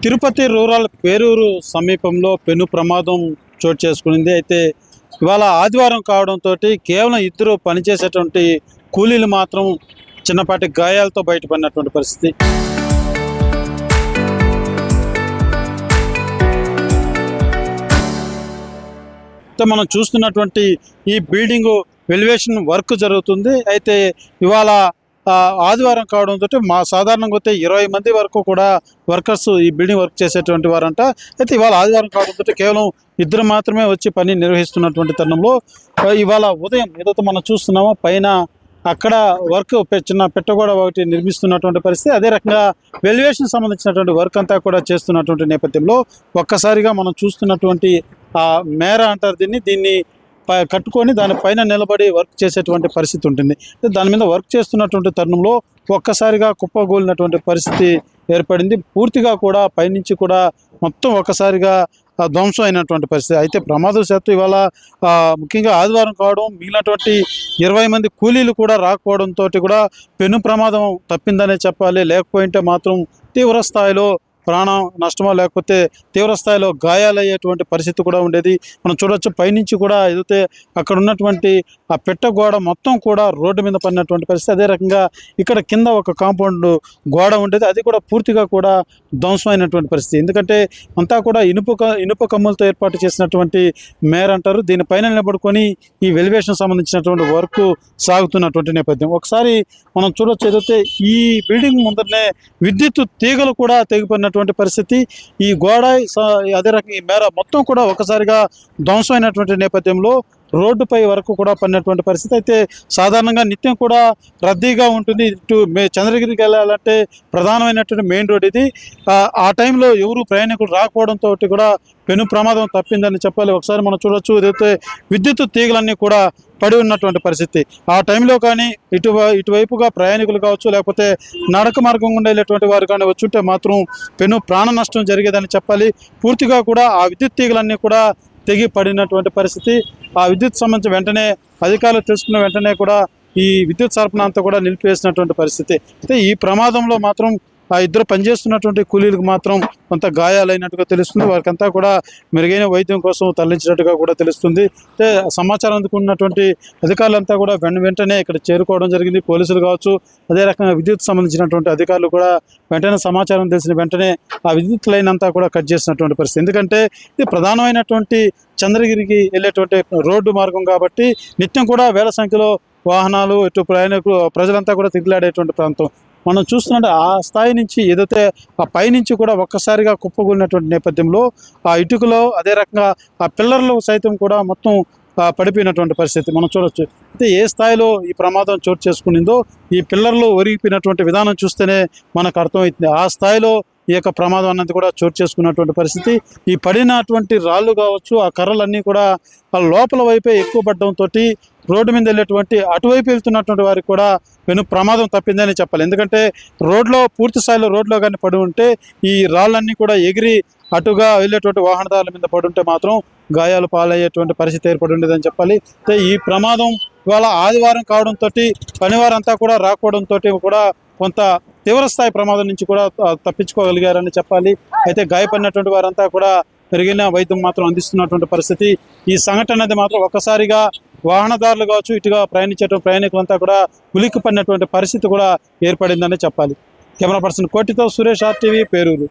Tirupati rural Peruru సమీపంలో పెను ప్రమాదం చోటు చేసుకునింది. అయితే ఇవాళ ఆదివారం కావడంతో కేవలం ఇద్దరు పనిచేసేటువంటి కూలీలు మాత్రం చిన్నపాటి గాయాలతో బయటపడినటువంటి పరిస్థితి. మనం చూస్తున్నటువంటి ఈ బిల్డింగ్ ఎలివేషన్ వర్క్ జరుగుతుంది. అయితే ఇవాళ ఆదివారం కావడంతో సాధారణంగా అయితే 20 మంది వరకు కూడా వర్కర్స్ ఈ బిల్డింగ్ వర్క్ చేసేటువంటి వారంట. అయితే ఇవాళ ఆదివారం కావడంతో కేవలం ఇద్దరు మాత్రమే వచ్చి పని నిర్వహిస్తున్నటువంటి తరుణంలో ఇవాళ ఉదయం ఏదైతే మనం చూస్తున్నామో పైన అక్కడ వర్క్ చిన్న పెట్టగోడ ఒకటి నిర్మిస్తున్నటువంటి పరిస్థితి. అదే రకంగా వెల్యువేషన్ సంబంధించినటువంటి వర్క్ అంతా కూడా చేస్తున్నటువంటి నేపథ్యంలో ఒక్కసారిగా మనం చూస్తున్నటువంటి మేర అంటారు దీన్ని కట్టుకొని దానిపైన నిలబడి వర్క్ చేసేటువంటి పరిస్థితి ఉంటుంది. దాని మీద వర్క్ చేస్తున్నటువంటి తరుణంలో ఒక్కసారిగా కుప్పగూలినటువంటి పరిస్థితి ఏర్పడింది. పూర్తిగా కూడా పైనుంచి కూడా మొత్తం ఒక్కసారిగా ధ్వంసం అయినటువంటి పరిస్థితి. అయితే ప్రమాదవశాత్తు ఇవాళ ముఖ్యంగా ఆదివారం కావడం, మిగిలినటువంటి 20 మంది కూలీలు కూడా రాకపోవడంతో కూడా పెను ప్రమాదం తప్పిందనే చెప్పాలి. లేకపోయింటే మాత్రం తీవ్ర స్థాయిలో ప్రాణ నష్టమో లేకపోతే తీవ్ర స్థాయిలో గాయాలయ్యేటువంటి పరిస్థితి కూడా ఉండేది. మనం చూడవచ్చు పైనుంచి కూడా ఏదైతే అక్కడ ఉన్నటువంటి ఆ పెట్టగోడ మొత్తం కూడా రోడ్డు మీద పడినటువంటి పరిస్థితి. అదే రకంగా ఇక్కడ కింద ఒక కాంపౌండ్ గోడ ఉండేది, అది కూడా పూర్తిగా కూడా ధ్వంసమైనటువంటి పరిస్థితి. ఎందుకంటే అంతా కూడా ఇనుప కమ్ములతో ఏర్పాటు చేసినటువంటి మేర్ అంటారు. దీనిపైన నిలబడుకొని ఈ వెలివేషన్ సంబంధించినటువంటి వర్క్ సాగుతున్నటువంటి నేపథ్యం. ఒకసారి మనం చూడవచ్చు ఏదైతే ఈ బిల్డింగ్ ముందరనే విద్యుత్ తీగలు కూడా తెగిపోయినటువంటి పరిస్థితి. ఈ గోడ అదే రకంగా ఈ మేర మొత్తం కూడా ఒకసారిగా ధ్వంసమైనటువంటి నేపథ్యంలో రోడ్డుపై వరకు కూడా పడినటువంటి పరిస్థితి. అయితే సాధారణంగా నిత్యం కూడా రద్దీగా ఉంటుంది. ఇటు చంద్రగిరికి వెళ్ళాలంటే ప్రధానమైనటువంటి మెయిన్ రోడ్ ఇది. ఆ టైంలో ఎవరు ప్రయాణికులు రాకపోవడంతో కూడా పెను ప్రమాదం తప్పిందని చెప్పాలి. ఒకసారి మనం చూడవచ్చు ఏదైతే విద్యుత్ తీగలన్నీ కూడా పడి ఉన్నటువంటి పరిస్థితి. ఆ టైంలో కానీ ఇటువైపుగా ప్రయాణికులు కావచ్చు, లేకపోతే నడక మార్గం గుండా వెళ్ళేటువంటి వారు కానీ వచ్చుంటే మాత్రం పెను ప్రాణ నష్టం జరిగేదని చెప్పాలి. పూర్తిగా కూడా ఆ విద్యుత్ తీగలన్నీ కూడా తెగి పడినటువంటి పరిస్థితి. ఆ విద్యుత్ సంబంధించి వెంటనే అధికారులు తెలుసుకున్న వెంటనే కూడా ఈ విద్యుత్ సరఫరా అంతా కూడా నిలిపివేసినటువంటి పరిస్థితి. అయితే ఈ ప్రమాదంలో మాత్రం ఆ ఇద్దరు పనిచేస్తున్నటువంటి కూలీలకు మాత్రం కొంత గాయాలైనట్టుగా తెలుస్తుంది. వారికంతా కూడా మెరుగైన వైద్యం కోసం తరలించినట్టుగా కూడా తెలుస్తుంది. అయితే సమాచారం అందుకున్నటువంటి అధికారులంతా కూడా వెంటనే ఇక్కడ చేరుకోవడం జరిగింది. పోలీసులు కావచ్చు, అదే రకంగా విద్యుత్ సంబంధించినటువంటి అధికారులు కూడా వెంటనే సమాచారం తెలిసిన వెంటనే ఆ విద్యుత్ లైన్ అంతా కూడా కట్ చేసినటువంటి పరిస్థితి. ఎందుకంటే ఇది ప్రధానమైనటువంటి చంద్రగిరికి వెళ్ళేటువంటి రోడ్డు మార్గం కాబట్టి నిత్యం కూడా వేల సంఖ్యలో వాహనాలు, ఇటు ప్రయాణికులు, ప్రజలంతా కూడా తిరిగిలాడేటువంటి ప్రాంతం. మనం చూస్తున్నట్టు ఆ స్థాయి నుంచి ఏదైతే ఆ పైనుంచి కూడా ఒక్కసారిగా కుప్పగూలినటువంటి నేపథ్యంలో ఆ ఇటుకలో అదే రకంగా ఆ పిల్లర్లు సైతం కూడా మొత్తం పడిపోయినటువంటి పరిస్థితి మనం చూడవచ్చు. అయితే ఏ స్థాయిలో ఈ ప్రమాదం చోటు చేసుకునిందో ఈ పిల్లర్లు ఒరిగిపోయినటువంటి విధానం చూస్తేనే మనకు అర్థమవుతుంది. ఆ స్థాయిలో ఈ యొక్క ప్రమాదం అన్నది కూడా చోటు చేసుకున్నటువంటి పరిస్థితి. ఈ పడినటువంటి రాళ్ళు కావచ్చు, ఆ కర్రలన్నీ కూడా ఆ లోపల వైపే ఎక్కువ పడడంతో రోడ్డు మీద వెళ్ళేటువంటి అటువైపు వెళ్తున్నటువంటి వారికి కూడా పెను ప్రమాదం తప్పిందని చెప్పాలి. ఎందుకంటే పూర్తి స్థాయిలో రోడ్లో కానీ పడి ఉంటే ఈ రాళ్ళన్నీ కూడా ఎగిరి అటుగా వెళ్ళేటువంటి వాహనదారుల మీద పడి ఉంటే మాత్రం గాయాలు పాలయ్యేటువంటి పరిస్థితి ఏర్పడి ఉండేదని చెప్పాలి. అయితే ఈ ప్రమాదం ఇవాళ ఆదివారం కావడంతో పనివారంతా కూడా రాకపోవడంతో కూడా కొంత తీవ్రస్థాయి ప్రమాదం నుంచి కూడా తప్పించుకోగలిగారని చెప్పాలి. అయితే గాయపడినటువంటి వారంతా కూడా మెరుగైన వైద్యం మాత్రం అందిస్తున్నటువంటి పరిస్థితి. ఈ సంఘటన అనేది మాత్రం ఒక్కసారిగా వాహనదారులు కావచ్చు, ఇటుగా ప్రయాణించేటువంటి ప్రయాణికులంతా కూడా ఉలిక్కిపడినటువంటి పరిస్థితి కూడా ఏర్పడిందని చెప్పాలి. కెమెరా పర్సన్ కోటితో సురేష్, RTV, పేరూరు.